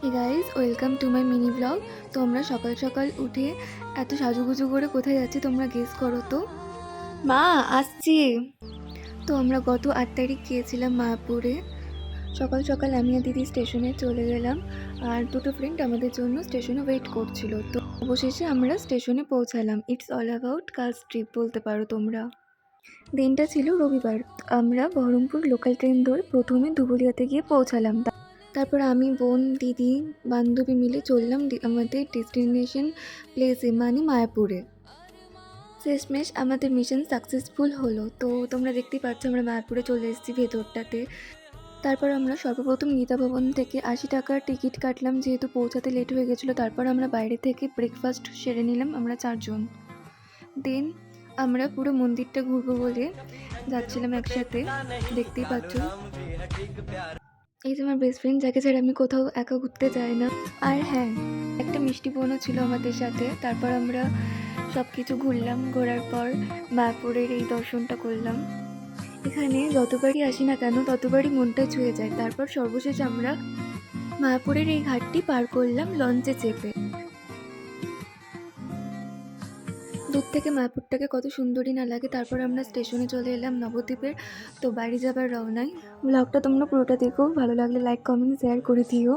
Hey guys, welcome to my mini blog. তো আমরা সকাল সকাল উঠে এত সাজুগুজু করে কোথায় যাচ্ছি তোমরা গেস করো তো। মা, আসছি। তো আমরা গত 8 তারিখ গিয়েছিলাম মায়াপুরে। সকাল সকাল আমি আর দিদি স্টেশনে চলে গেলাম, আর দুটো ফ্রেন্ড আমাদের জন্য স্টেশনে ওয়েট করছিল। তো অবশেষে আমরা স্টেশনে পৌঁছালাম। It's all about girls trip বলতে পারো তোমরা। দিনটা ছিল রবিবার। আমরা বহরমপুর লোকাল ট্রেন ধরে প্রথমে ধুবুলিয়াতে গিয়ে পৌঁছালাম। তারপর আমি, বোন, দিদি, বান্ধবী মিলে চললাম আমাদের ডেস্টিনেশন প্লেসে, মানে মায়াপুরে। শেষমেশ আমাদের মিশন সাকসেসফুল হলো। তো তোমরা দেখতেই পাচ্ছ আমরা মায়াপুরে চলে এসেছি ভেতরটাতে। তারপর আমরা সর্বপ্রথম গীতা ভবন থেকে 80 টাকার টিকিট কাটলাম, যেহেতু পৌঁছাতে লেট হয়ে গেছিলো। তারপর আমরা বাইরে থেকে ব্রেকফাস্ট সেরে নিলাম আমরা 4 জন। দেন আমরা পুরো মন্দিরটা ঘুরবো বলে যাচ্ছিলাম একসাথে, দেখতেই পাচ্ছ। এই যে আমার বেস্ট ফ্রেন্ড, যাকে ছাড়া আমি কোথাও একা ঘুরতে যাই না। আর হ্যাঁ, একটা মিষ্টি বোনও ছিল আমাদের সাথে। তারপর আমরা সব কিছু ঘুরলাম, ঘোরার পর মায়াপুরের এই দর্শনটা করলাম। এখানে যতবারই আসি না কেন ততবারই মনটা ছুঁয়ে যায়। তারপর সর্বশেষ আমরা মায়াপুরের এই ঘাটটি পার করলাম লঞ্চে চেপে। দূর থেকে মায়াপুরটাকে কত সুন্দরই না লাগে। তারপর আমরা স্টেশনে চলে এলাম নবদ্বীপের। তো বাড়ি যাবার রওনায়। ব্লগটা তোমরা পুরোটা দেখো, ভালো লাগলে লাইক, কমেন্ট, শেয়ার করে দিও।